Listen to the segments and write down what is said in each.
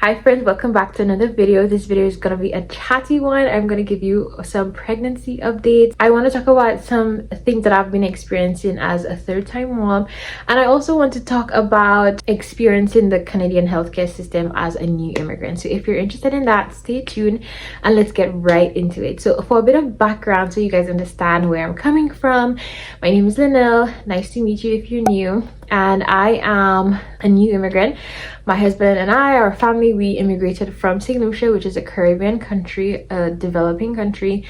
Hi friends, welcome back to another video. This video is gonna be a chatty one. I'm gonna give you some pregnancy updates. I want to talk about some things that I've been experiencing as a third-time mom, and I also want to talk about experiencing the Canadian healthcare system as a new immigrant. So if you're interested in that, stay tuned and let's get right into it. So for a bit of background, so you guys understand where I'm coming from, my name is Linnell. Nice to meet you if you're new. And I am a new immigrant. My husband and I, our family, we immigrated from St. Lucia, which is a Caribbean country, a developing country,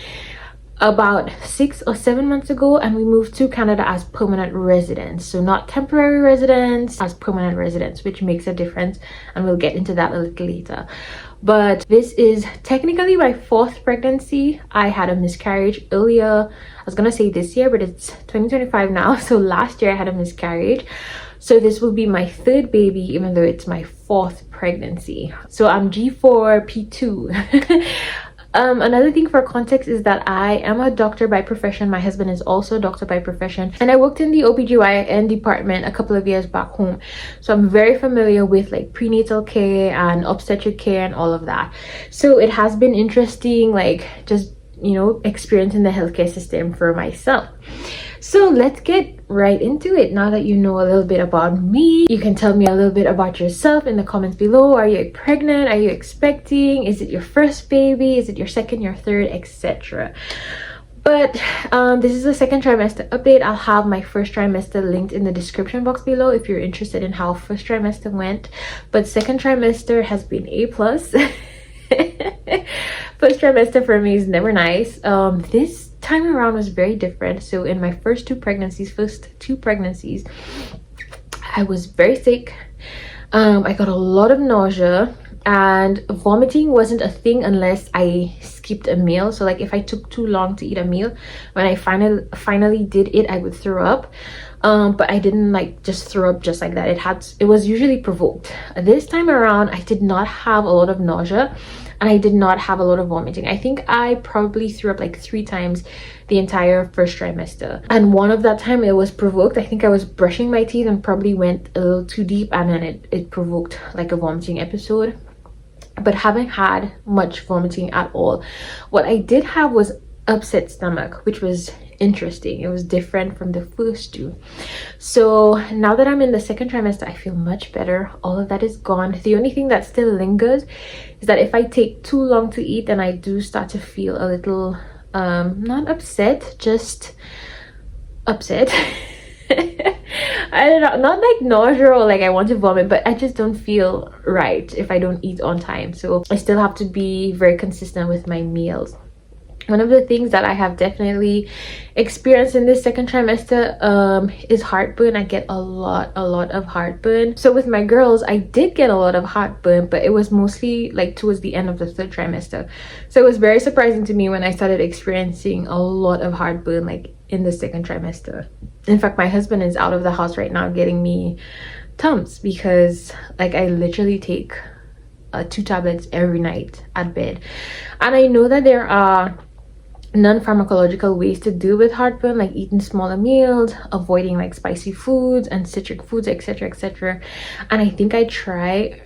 about 6 or 7 months ago, and we moved to Canada as permanent residents. So not temporary residents, as permanent residents, which makes a difference, and we'll get into that a little later. But this is technically my 4th pregnancy. I had a miscarriage earlier. I was gonna say this year, but it's 2025 now, so last year I had a miscarriage. So this will be my 3rd baby, even though it's my 4th pregnancy. So I'm G4 P2. Another thing for context is that I am a doctor by profession. My husband is also a doctor by profession, and I worked in the OBGYN department a couple of years back home. So I'm very familiar with like prenatal care and obstetric care and all of that. So it has been interesting, like just, you know, experiencing the healthcare system for myself. So let's get right into it. Now that you know a little bit about me, you can tell me a little bit about yourself in the comments below. Are you pregnant? Are you expecting? Is it your first baby? Is it your second, your third, etc.? But this is the second trimester update. I'll have my first trimester linked in the description box below if you're interested in how first trimester went. But second trimester has been A+. First trimester for me is never nice. This time around was very different. So in my first two pregnancies, I was very sick. I got a lot of nausea, and vomiting wasn't a thing unless I skipped a meal. So like if I took too long to eat a meal, when I finally did it, I would throw up. But I didn't like just throw up just like that. It was usually provoked. This time around, I did not have a lot of nausea, and I did not have a lot of vomiting. I think I probably threw up like 3 times the entire first trimester, and one of that time it was provoked. I think I was brushing my teeth and probably went a little too deep, and then it provoked like a vomiting episode. But haven't had much vomiting at all. What I did have was upset stomach, which was interesting. It was different from the first two. So now that I'm in the second trimester, I feel much better. All of that is gone. The only thing that still lingers is that if I take too long to eat, then I do start to feel a little not upset, just upset. I don't know, not like nausea or like I want to vomit, but I just don't feel right if I don't eat on time. So I still have to be very consistent with my meals. One of the things that I have definitely experienced in this second trimester is heartburn. I get a lot of heartburn. So with my girls, I did get a lot of heartburn, but it was mostly like towards the end of the 3rd trimester. So it was very surprising to me when I started experiencing a lot of heartburn like in the 2nd trimester. In fact, my husband is out of the house right now getting me Tums, because like I literally take 2 tablets every night at bed. And I know that there are non-pharmacological ways to deal with heartburn, like eating smaller meals, avoiding like spicy foods and citric foods, etc, etc. And I think I try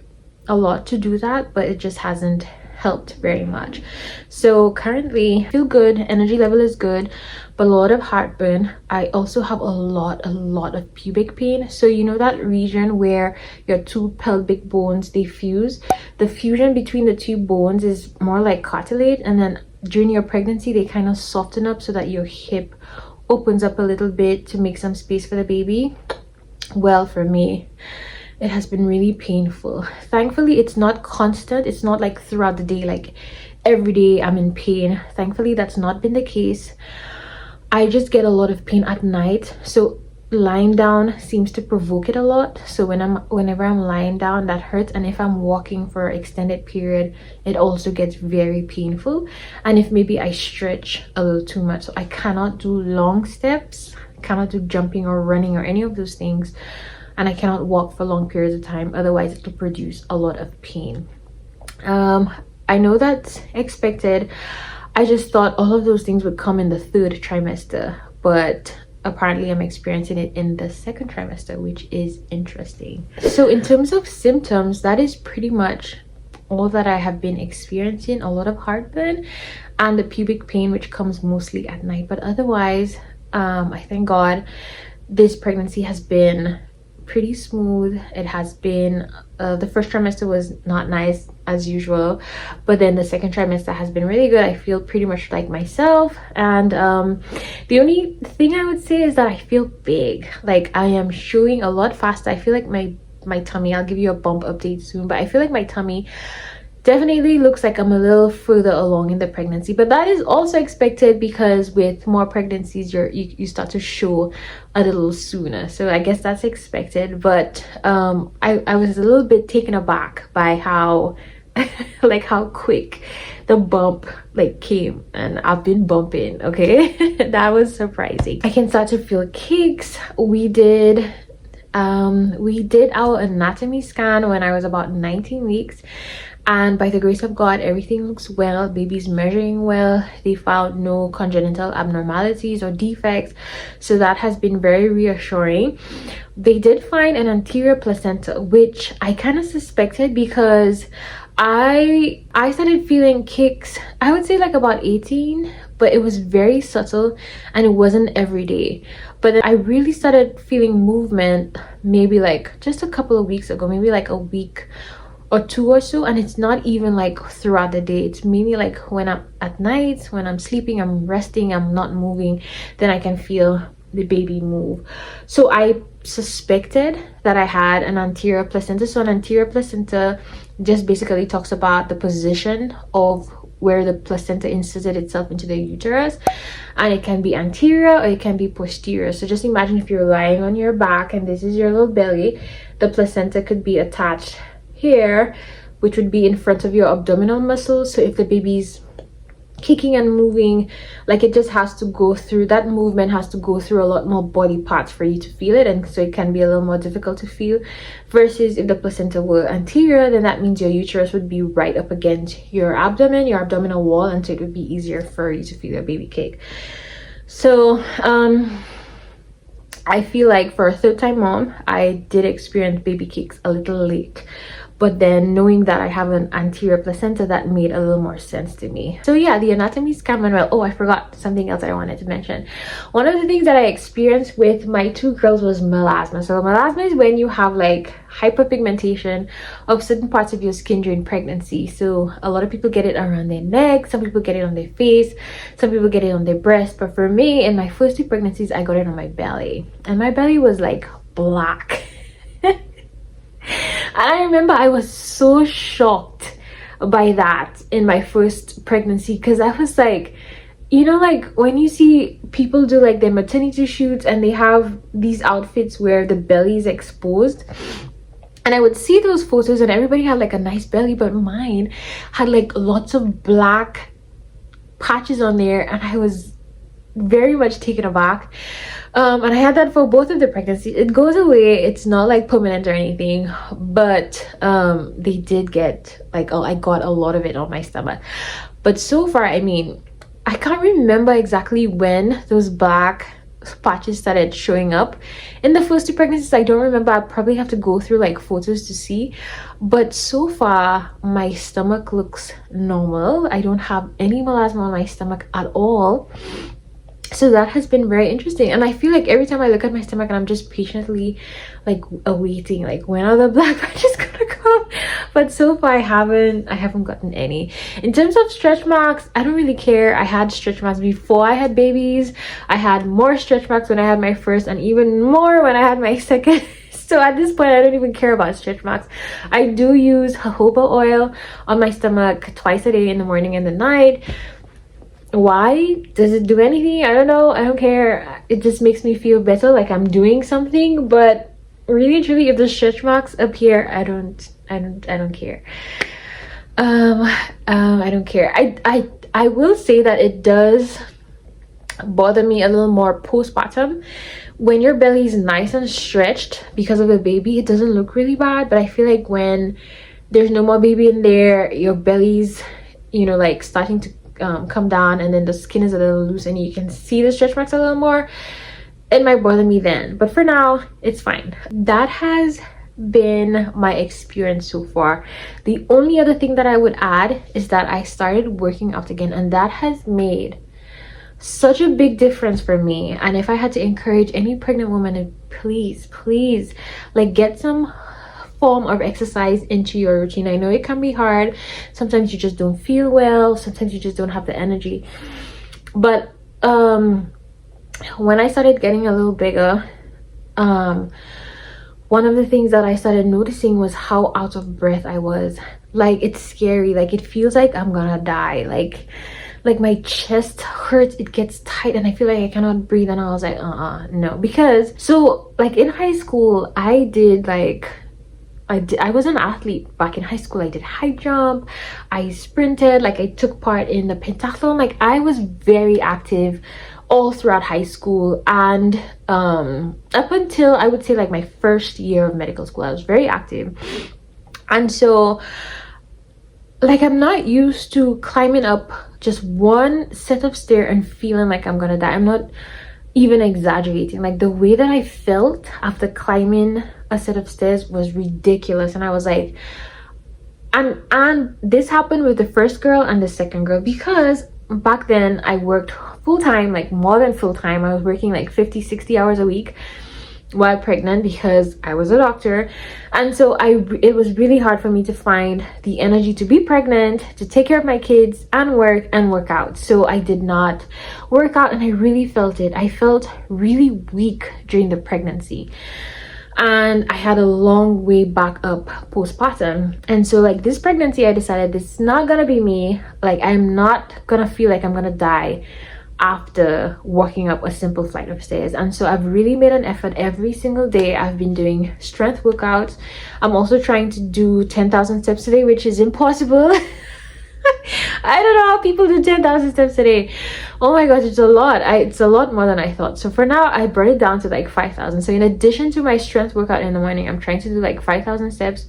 a lot to do that, but it just hasn't helped very much. So currently I feel good, energy level is good, but a lot of heartburn. I also have a lot of pubic pain. So you know that region where your 2 pelvic bones, they fuse? The fusion between the 2 bones is more like cartilage, and then during your pregnancy they kind of soften up so that your hip opens up a little bit to make some space for the baby. Well, for me, it has been really painful. Thankfully, it's not constant. It's not like throughout the day, like every day I'm in pain. Thankfully, that's not been the case. I just get a lot of pain at night. So lying down seems to provoke it a lot. So whenever I'm lying down, that hurts. And if I'm walking for an extended period, it also gets very painful. And if maybe I stretch a little too much, so I cannot do long steps, cannot do jumping or running or any of those things, and I cannot walk for long periods of time, otherwise it will produce a lot of pain. I know that's expected. I just thought all of those things would come in the 3rd trimester, but apparently I'm experiencing it in the 2nd trimester, which is interesting. So in terms of symptoms, that is pretty much all that I have been experiencing, a lot of heartburn and the pubic pain, which comes mostly at night. But otherwise, I thank God this pregnancy has been pretty smooth. It has been the first trimester was not nice as usual, but then the second trimester has been really good. I feel pretty much like myself, and the only thing I would say is that I feel big. Like I am showing a lot faster. I feel like my tummy, I'll give you a bump update soon, but I feel like my tummy definitely looks like I'm a little further along in the pregnancy, but that is also expected because with more pregnancies you start to show a little sooner, so I guess that's expected. But I was a little bit taken aback by how like how quick the bump like came, and I've been bumping, okay. That was surprising. I can start to feel kicks. We did our anatomy scan when I was about 19 weeks, and by the grace of God, everything looks well. Baby's measuring well. They found no congenital abnormalities or defects, so that has been very reassuring. They did find an anterior placenta, which I kind of suspected because I started feeling kicks, I would say like about 18, but it was very subtle and it wasn't every day. But then I really started feeling movement maybe like just a couple of weeks ago, maybe like a week or two or so, and it's not even like throughout the day. It's mainly like when I'm at night, when I'm sleeping, I'm resting, I'm not moving, then I can feel the baby move. So I suspected that I had an anterior placenta. So an anterior placenta just basically talks about the position of where the placenta inserted itself into the uterus, and it can be anterior or it can be posterior. So just imagine if you're lying on your back and this is your little belly, the placenta could be attached here, which would be in front of your abdominal muscles. So if the baby's kicking and moving, like it just has to go through, that movement has to go through a lot more body parts for you to feel it, and so it can be a little more difficult to feel. Versus if the placenta were anterior, then that means your uterus would be right up against your abdomen, your abdominal wall, and so it would be easier for you to feel your baby kick. So I feel like for a third-time mom, I did experience baby kicks a little late. But then knowing that I have an anterior placenta, that made a little more sense to me. So yeah, the anatomy scan went well. Oh, I forgot something else I wanted to mention. One of the things that I experienced with my two girls was melasma. So melasma is when you have like hyperpigmentation of certain parts of your skin during pregnancy. So a lot of people get it around their neck, some people get it on their face, some people get it on their breast. But for me, in my first two pregnancies, I got it on my belly, and my belly was like black. And I remember I was so shocked by that in my first pregnancy, because I was like, you know, like when you see people do like their maternity shoots and they have these outfits where the belly is exposed, and I would see those photos and everybody had like a nice belly, but mine had like lots of black patches on there, and I was very much taken aback. And I had that for both of the pregnancies. It goes away, it's not like permanent or anything, but they did get like, I got a lot of it on my stomach. But so far, I mean, I can't remember exactly when those black patches started showing up in the first two pregnancies. I don't remember. I probably have to go through like photos to see, but so far my stomach looks normal. I don't have any melasma on my stomach at all. So that has been very interesting, and I feel like every time I look at my stomach and I'm just patiently like awaiting like when are the black patches gonna come. But so far I haven't gotten any. In terms of stretch marks, I don't really care. I had stretch marks before I had babies. I had more stretch marks when I had my first, and even more when I had my second. So at this point, I don't even care about stretch marks. I do use jojoba oil on my stomach twice a day, in the morning and the night. Why? Does it do anything? I don't know. I don't care. It just makes me feel better, like I'm doing something. But really truly, if the stretch marks appear, I don't care. I don't care. I will say that it does bother me a little more postpartum. When your belly is nice and stretched because of the baby, it doesn't look really bad. But I feel like when there's no more baby in there, your belly's, you know, like starting to come down, and then the skin is a little loose and you can see the stretch marks a little more, it might bother me then. But for now, it's fine. That has been my experience so far. The only other thing that I would add is that I started working out again, and that has made such a big difference for me. And if I had to encourage any pregnant woman, please like get some form of exercise into your routine. I know it can be hard. Sometimes you just don't feel well, sometimes you just don't have the energy. But when I started getting a little bigger, one of the things that I started noticing was how out of breath I was. Like, it's scary. Like, it feels like I'm gonna die. Like my chest hurts, it gets tight, and I feel like I cannot breathe. And I was like, no. Because so like in high school, I was an athlete back in high school. I did high jump, I sprinted, like I took part in the pentathlon. Like, I was very active all throughout high school, and up until I would say like my first year of medical school, I was very active. And so like I'm not used to climbing up just one set of stairs and feeling like I'm gonna die. I'm not even exaggerating. Like, the way that I felt after climbing a set of stairs was ridiculous. And I was like, and this happened with the first girl and the second girl, because back then I worked full-time, like more than full-time. I was working like 50-60 hours a week while pregnant because I was a doctor. And so it was really hard for me to find the energy to be pregnant, to take care of my kids and work out. So I did not work out, and I really felt it. I felt really weak during the pregnancy, and I had a long way back up postpartum. And so like this pregnancy, I decided this is not gonna be me. Like, I'm not gonna feel like I'm gonna die after walking up a simple flight of stairs. And so I've really made an effort every single day. I've been doing strength workouts. I'm also trying to do 10,000 steps a day, which is impossible. I don't know how people do 10,000 steps a day. Oh my gosh, it's a lot. It's a lot more than I thought. So for now, I brought it down to like 5,000. So in addition to my strength workout in the morning, I'm trying to do like 5,000 steps.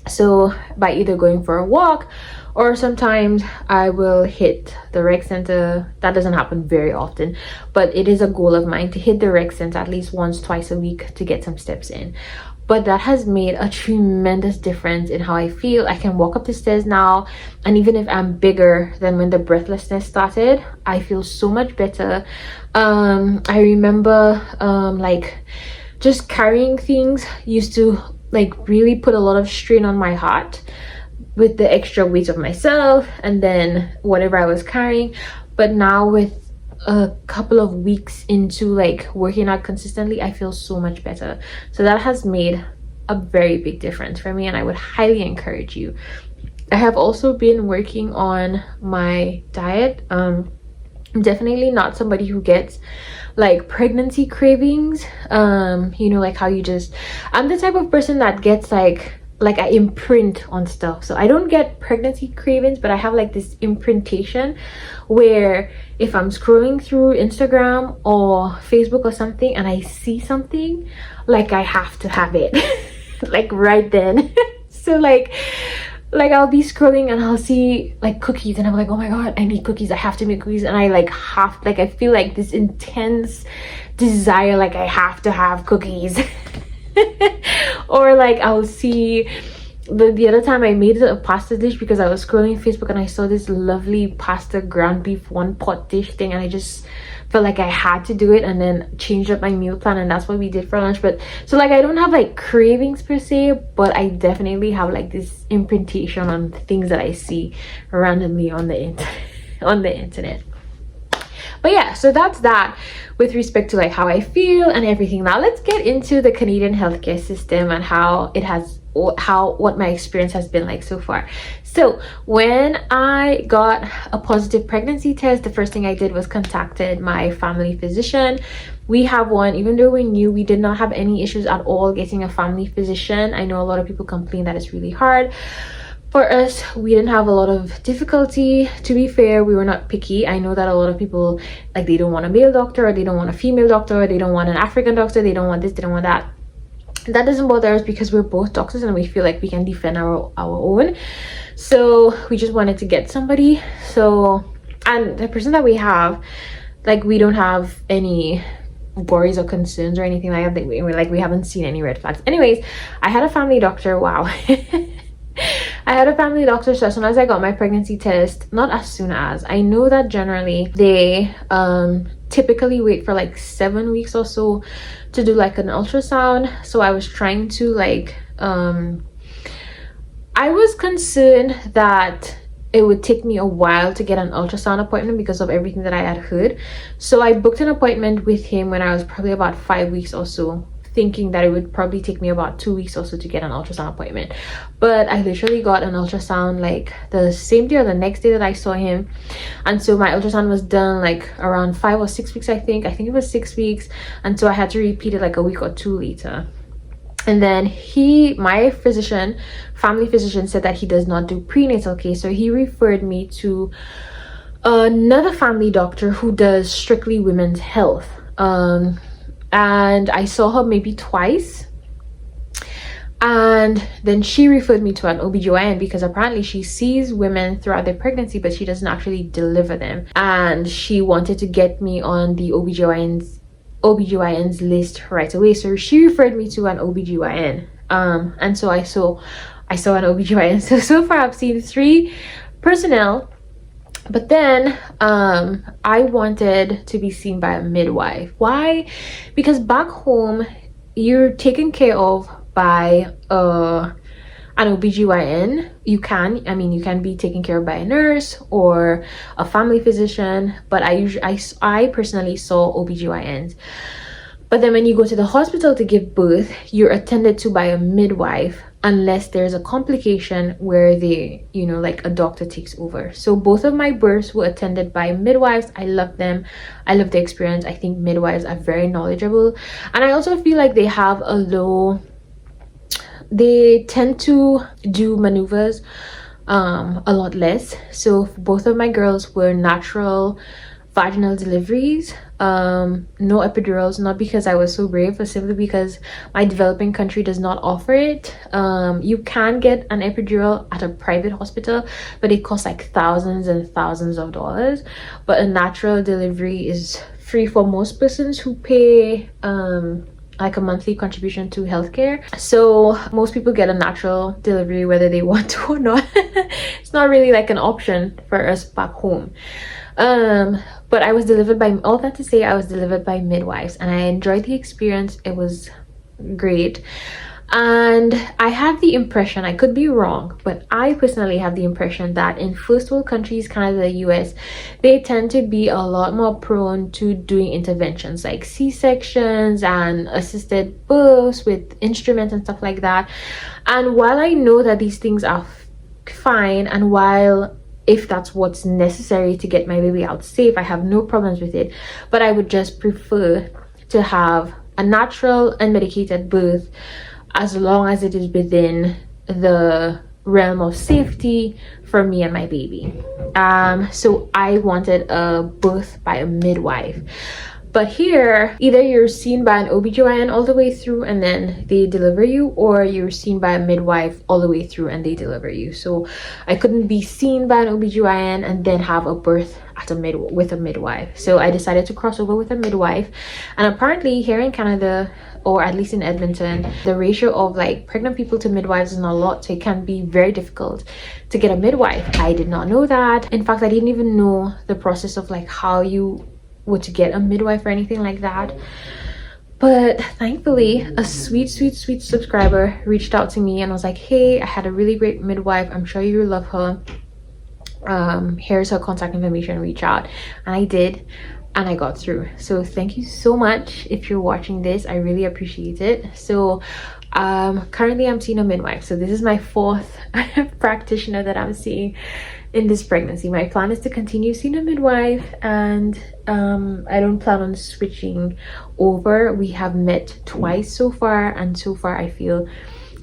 So by either going for a walk, or sometimes I will hit the rec center. That doesn't happen very often, but it is a goal of mine to hit the rec center at least once, twice a week to get some steps in. But that has made a tremendous difference in how I feel. I can walk up the stairs now, and even if I'm bigger than when the breathlessness started, I feel so much better. I remember like just carrying things used to like really put a lot of strain on my heart with the extra weight of myself and then whatever I was carrying. But now, with a couple of weeks into like working out consistently, I feel so much better. So that has made a very big difference for me, and I would highly encourage you. I have also been working on my diet. I'm definitely not somebody who gets like pregnancy cravings. You know, like how you just, I'm the type of person that gets like I imprint on stuff. So I don't get pregnancy cravings, but I have like this imprintation where if I'm scrolling through Instagram or Facebook or something and I see something, like I have to have it like right then. So like I'll be scrolling and I'll see like cookies, and I'm like, oh my god, I need cookies, I have to make cookies. And I like have, like I feel like this intense desire, like I have to have cookies. Or like I'll see the other time I made a pasta dish because I was scrolling Facebook and I saw this lovely pasta ground beef one pot dish thing, and I just felt like I had to do it, and then changed up my meal plan, and that's what we did for lunch. But so like I don't have like cravings per se, but I definitely have like this imprintation on things that I see randomly on the internet. But yeah, so that's that with respect to like how I feel and everything. Now let's get into the Canadian healthcare system and what my experience has been like so far. So when I got a positive pregnancy test, the first thing I did was contacted my family physician. We have one, even though we knew, we did not have any issues at all getting a family physician. I know a lot of people complain that it's really hard. For us, we didn't have a lot of difficulty. To be fair, we were not picky. I know that a lot of people, like, they don't want a male doctor, or they don't want a female doctor, or they don't want an African doctor, they don't want this, they don't want that. That doesn't bother us because we're both doctors and we feel like we can defend our own. So we just wanted to get somebody. So, and the person that we have, like, we don't have any worries or concerns or anything like that. We haven't seen any red flags. Anyways, I had a family doctor. Wow. I had a family doctor, so as soon as I got my pregnancy test, not as soon as, I know that generally they typically wait for like 7 weeks or so to do like an ultrasound. So I was trying to like I was concerned that it would take me a while to get an ultrasound appointment because of everything that I had heard. So I booked an appointment with him when I was probably about 5 weeks or so, thinking that it would probably take me about 2 weeks or so to get an ultrasound appointment. But I literally got an ultrasound like the same day or the next day that I saw him. And so my ultrasound was done like around 5 or 6 weeks, I think it was 6 weeks. And so I had to repeat it like a week or two later. And then my family physician, said that he does not do prenatal case, so he referred me to another family doctor who does strictly women's health. And I saw her maybe twice, and then she referred me to an OBGYN because apparently she sees women throughout their pregnancy, but she doesn't actually deliver them. And she wanted to get me on the OBGYN's list right away, so she referred me to an OBGYN. And so I saw an OBGYN. So far I've seen 3 personnel, but then I wanted to be seen by a midwife. Why? Because back home you're taken care of by an OBGYN. You can be taken care of by a nurse or a family physician, but I personally saw OBGYNs. But then when you go to the hospital to give birth, you're attended to by a midwife unless there's a complication where like a doctor takes over. So both of my births were attended by midwives. I love them. I love the experience. I think midwives are very knowledgeable, and I also feel like they tend to do maneuvers a lot less. So both of my girls were natural vaginal deliveries, no epidurals, not because I was so brave, but simply because my developing country does not offer it. You can get an epidural at a private hospital, but it costs like thousands and thousands of dollars. But a natural delivery is free for most persons who pay like a monthly contribution to healthcare. So most people get a natural delivery whether they want to or not. It's not really like an option for us back home. But I was delivered by, all that to say, I was delivered by midwives, and I enjoyed the experience. It was great. And I have the impression, I could be wrong, but I personally have the impression that in first world countries, Canada, the US, they tend to be a lot more prone to doing interventions like C-sections and assisted births with instruments and stuff like that. And while I know that these things are fine, and while if that's what's necessary to get my baby out safe, I have no problems with it, but I would just prefer to have a natural unmedicated birth as long as it is within the realm of safety for me and my baby. So I wanted a birth by a midwife. But here, either you're seen by an OBGYN all the way through and then they deliver you, or you're seen by a midwife all the way through and they deliver you. So I couldn't be seen by an OBGYN and then have a birth at with a midwife. So I decided to cross over with a midwife. And apparently here in Canada, or at least in Edmonton, the ratio of like pregnant people to midwives is not a lot, so it can be very difficult to get a midwife. I did not know that. In fact, I didn't even know the process of like how you were to get a midwife or anything like that. But thankfully a sweet subscriber reached out to me and was like, hey, I had a really great midwife, I'm sure you love her, here's her contact information, reach out. And I did, and I got through. So thank you so much if you're watching this, I really appreciate it. So currently I'm seeing a midwife, so this is my 4th practitioner that I'm seeing in this pregnancy. My plan is to continue seeing a midwife, and I don't plan on switching over. We have met twice so far, and so far I feel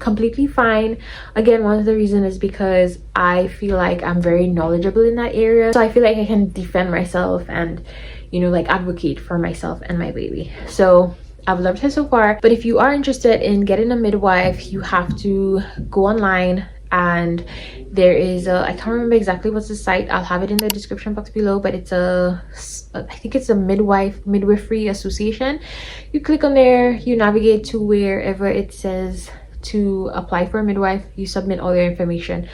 completely fine. Again, one of the reasons is because I feel like I'm very knowledgeable in that area, so I feel like I can defend myself and, you know, like advocate for myself and my baby. So I've loved her so far. But if you are interested in getting a midwife, you have to go online and there is a, I can't remember exactly what's the site, I'll have it in the description box below, but it's a, I think it's a midwifery association. You click on there, you navigate to wherever it says to apply for a midwife, you submit all your information,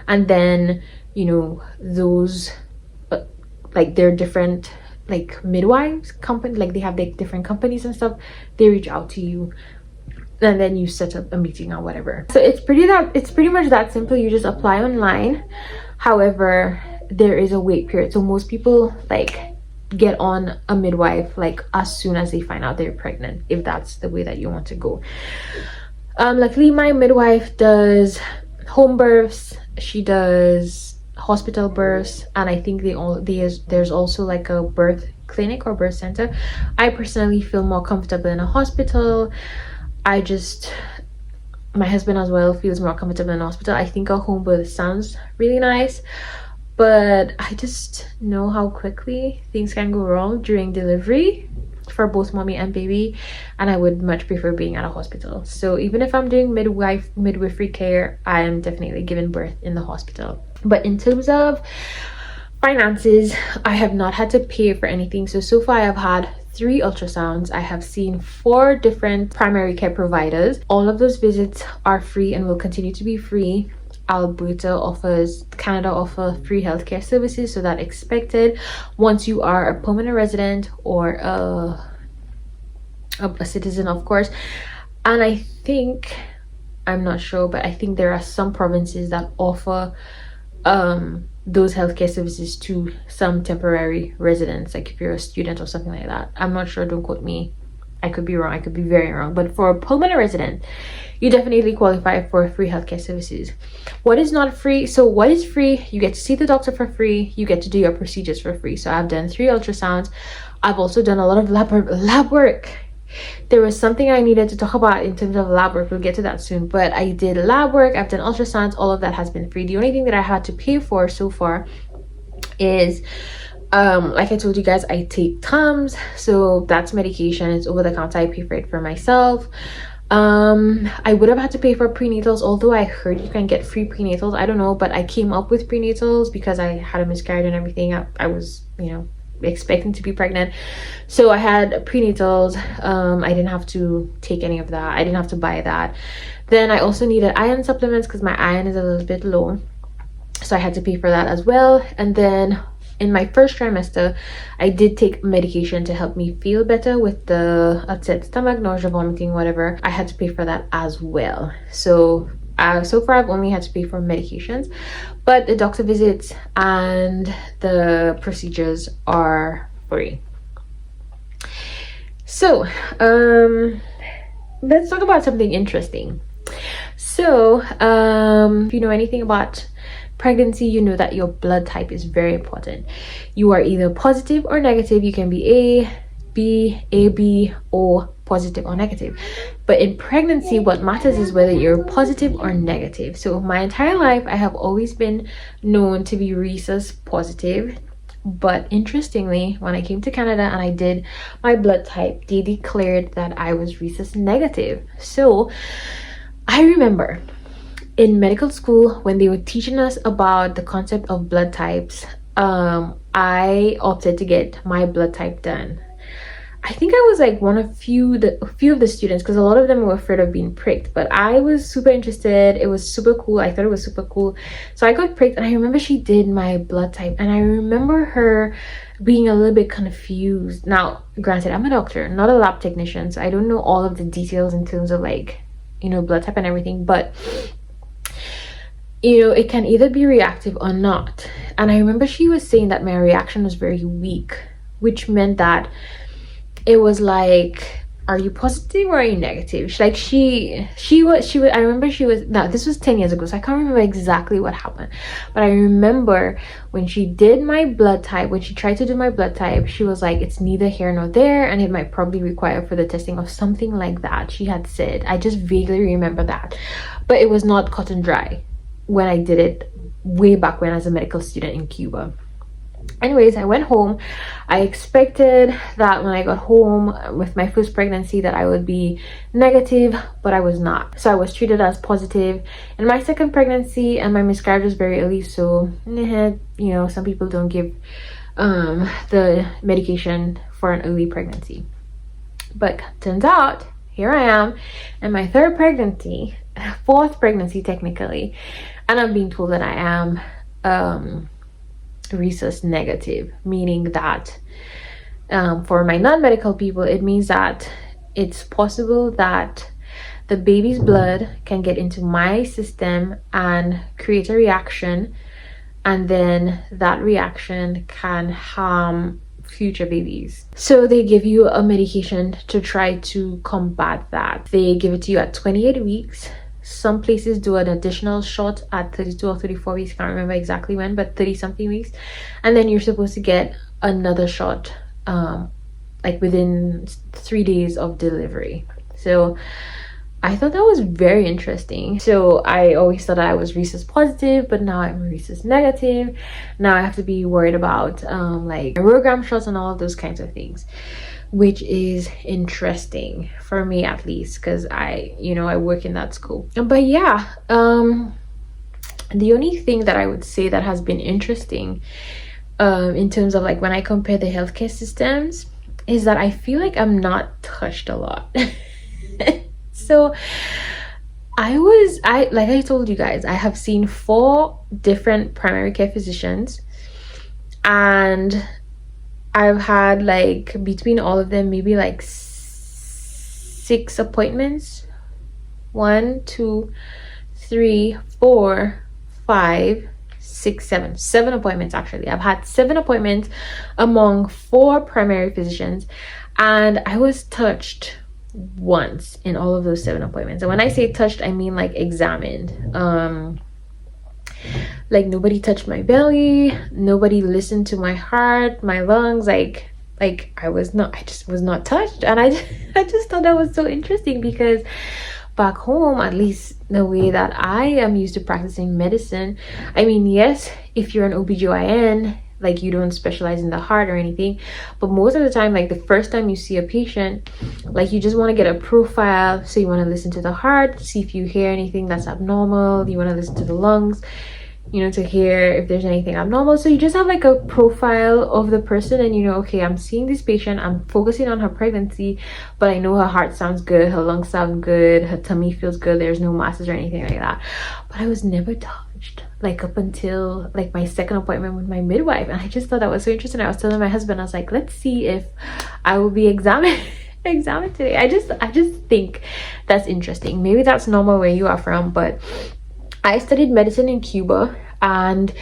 and then you know those like they're different like midwives company, like they have like different companies and stuff, they reach out to you and then you set up a meeting or whatever. So it's pretty much that simple. You just apply online. However, there is a wait period, so most people like get on a midwife like as soon as they find out they're pregnant, if that's the way that you want to go. Luckily my midwife does home births, she does hospital births, and I think there's also like a birth clinic or birth center. I personally feel more comfortable in a hospital. My husband as well feels more comfortable in a hospital. I think a home birth sounds really nice, but I just know how quickly things can go wrong during delivery for both mommy and baby, and I would much prefer being at a hospital. So even if I'm doing midwifery care, I am definitely giving birth in the hospital. But in terms of finances, I have not had to pay for anything. So far I've had 3 ultrasounds. I have seen 4 different primary care providers. All of those visits are free and will continue to be free. Canada offers free healthcare services, so that's expected once you are a permanent resident or a citizen, of course. And I think, I'm not sure, but I think there are some provinces that offer those healthcare services to some temporary residents, like if you're a student or something like that. I'm not sure, don't quote me, I could be wrong, I could be very wrong, but for a permanent resident you definitely qualify for free healthcare services. What is not free? So what is free? You get to see the doctor for free, you get to do your procedures for free. So I've done 3 ultrasounds. I've also done a lot of lab work. There was something I needed to talk about in terms of lab work, we'll get to that soon, but I did lab work, I've done ultrasounds, all of that has been free. The only thing that I had to pay for so far is like I told you guys, I take Tums, so that's medication, it's over the counter, I pay for it for myself. I would have had to pay for prenatals, although I heard you can get free prenatals. I don't know, but I came up with prenatals because I had a miscarriage and everything. I was, you know, expecting to be pregnant, so I had prenatals. I didn't have to take any of that, I didn't have to buy that. Then I also needed iron supplements because my iron is a little bit low, so I had to pay for that as well. And then in my first trimester I did take medication to help me feel better with the upset stomach, nausea, vomiting, whatever. I had to pay for that as well. So far I've only had to pay for medications, but the doctor visits and the procedures are free. So let's talk about something interesting. So if you know anything about pregnancy, you know that your blood type is very important. You are either positive or negative. You can be AB, or positive or negative. But in pregnancy, what matters is whether you're positive or negative. So my entire life I have always been known to be rhesus positive, but interestingly, when I came to Canada and I did my blood type, they declared that I was rhesus negative. So I remember in medical school when they were teaching us about the concept of blood types, I opted to get my blood type done. I think I was like a few of the students, because a lot of them were afraid of being pricked, but I was super interested. It was super cool. I thought it was super cool. So I got pricked, and I remember she did my blood type, and I remember her being a little bit confused. Now, granted, I'm a doctor, not a lab technician, so I don't know all of the details in terms of like, you know, blood type and everything, but you know, it can either be reactive or not. And I remember she was saying that my reaction was very weak, which meant that it was like, are you positive or are you negative? She was I remember she was, now this was 10 years ago, so I can't remember exactly what happened, but I remember when she did my blood type, when she tried to do my blood type, she was like, it's neither here nor there, and it might probably require further testing or something like that, she had said. I just vaguely remember that, but it was not cut and dry when I did it way back when as a medical student in Cuba. Anyways, I went home. I expected that when I got home with my first pregnancy that I would be negative, but I was not. So I was treated as positive in my second pregnancy, and my miscarriage was very early. So you know, some people don't give the medication for an early pregnancy, but fourth pregnancy technically, and I'm being told that I am rhesus negative, meaning that for my non-medical people, it means that it's possible that the baby's blood can get into my system and create a reaction, and then that reaction can harm future babies. So they give you a medication to try to combat that. They give it to you at 28 weeks. Some places do an additional shot at 32 or 34 weeks, can't remember exactly when, but 30 something weeks, and then you're supposed to get another shot like within 3 days of delivery. So I thought that was very interesting. So I always thought I was rhesus positive, but now I'm rhesus negative. Now I have to be worried about like program shots and all of those kinds of things, which is interesting for me, at least, because I work in that school. But yeah, the only thing that I would say that has been interesting in terms of like when I compare the healthcare systems is that I feel like I'm not touched a lot. So like I told you guys, I have seen 4 different primary care physicians, and I've had like between all of them maybe like 6 appointments. 1, 2, 3, 4, 5, 6, 7 appointments. Actually, I've had 7 appointments among 4 primary physicians, and I was touched once in all of those 7 appointments. And when I say touched, I mean like examined. Like nobody touched my belly, nobody listened to my heart, my lungs, like I just was not touched. And I just thought that was so interesting, because back home, at least the way that I am used to practicing medicine, I mean, yes, if you're an OBGYN, like you don't specialize in the heart or anything, but most of the time, like the first time you see a patient, like you just want to get a profile. So you want to listen to the heart, see if you hear anything that's abnormal. You want to listen to the lungs, to hear if there's anything abnormal. So you just have like a profile of the person, and okay, I'm seeing this patient, I'm focusing on her pregnancy, but I know her heart sounds good, her lungs sound good, her tummy feels good, there's no masses or anything like that. But I was never touched, like up until like my second appointment with my midwife. And I just thought that was so interesting. I was telling my husband, I was like, let's see if I will be examined today. I just think that's interesting. Maybe that's normal where you are from, but I studied medicine in Cuba, and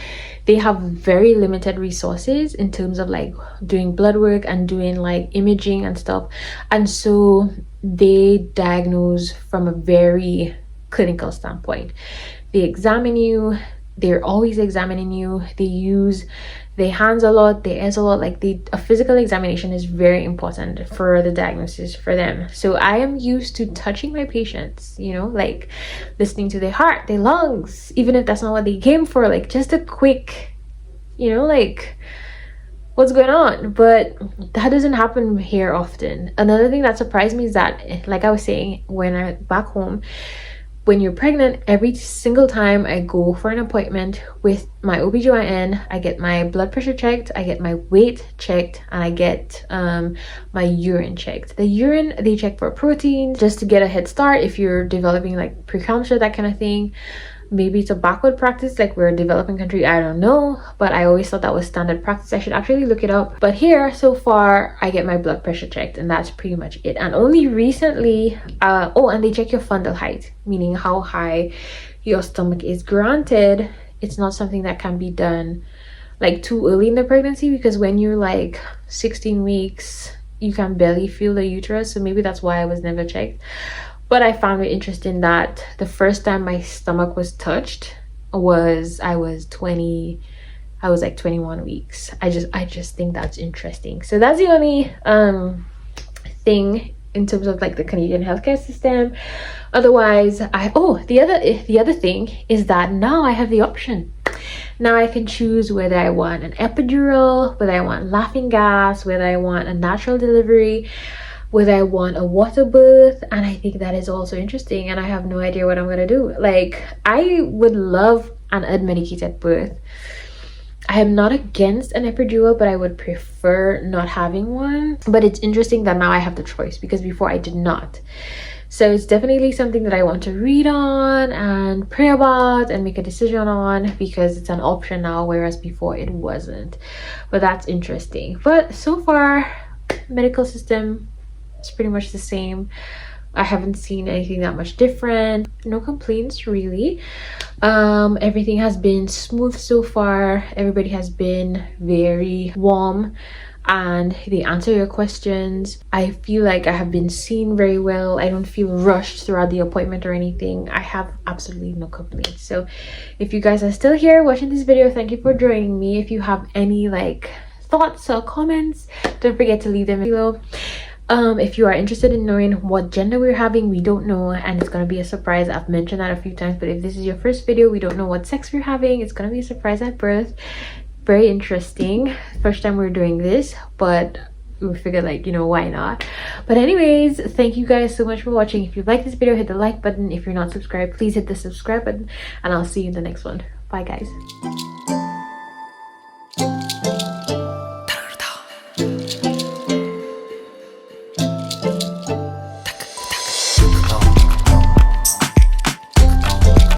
they have very limited resources in terms of like doing blood work and doing like imaging and stuff. And so they diagnose from a very clinical standpoint. They examine you, they're always examining you, they use their hands a lot, their ears a lot. Like a physical examination is very important for the diagnosis for them. So I am used to touching my patients, like listening to their heart, their lungs, even if that's not what they came for, like just a quick, like what's going on. But that doesn't happen here often. Another thing that surprised me is that, like I was saying, when I back home, when you're pregnant, every single time I go for an appointment with my OBGYN, I get my blood pressure checked, I get my weight checked, and I get my urine checked. The urine, they check for protein just to get a head start if you're developing like preeclampsia, that kind of thing. Maybe it's a backward practice, like we're a developing country, I don't know, but I always thought that was standard practice. I should actually look it up. But here, so far, I get my blood pressure checked, and that's pretty much it. And only recently, and they check your fundal height, meaning how high your stomach is. Granted, it's not something that can be done like too early in the pregnancy, because when you're like 16 weeks, you can barely feel the uterus. So maybe that's why I was never checked. But I found it interesting that the first time my stomach was touched I was like 21 weeks. I just think that's interesting. So that's the only thing in terms of like the Canadian healthcare system. Otherwise, the other thing is that now I have the option. Now I can choose whether I want an epidural, whether I want laughing gas, whether I want a natural delivery, whether I want a water birth. And I think that is also interesting, and I have no idea what I'm gonna do. Like, I would love an unmedicated birth. I am not against an epidural, but I would prefer not having one. But it's interesting that now I have the choice, because before I did not. So it's definitely something that I want to read on and pray about and make a decision on, because it's an option now, whereas before it wasn't. But that's interesting. But so far, medical system is pretty much the same. I haven't seen anything that much different. No complaints really. Everything has been smooth so far. Everybody has been very warm and they answer your questions. I feel like I have been seen very well. I don't feel rushed throughout the appointment or anything. I have absolutely no complaints. So if you guys are still here watching this video, thank you for joining me. If you have any like thoughts or comments, don't forget to leave them below. If you are interested in knowing what gender we're having, we don't know, and it's gonna be a surprise. I've mentioned that a few times, but if this is your first video, we don't know what sex we're having. It's gonna be a surprise at birth. Very interesting. First time we're doing this, but we figured, like, you know, why not? But anyways, thank you guys so much for watching. If you like this video, hit the like button. If you're not subscribed, please hit the subscribe button, and I'll see you in the next one. Bye guys.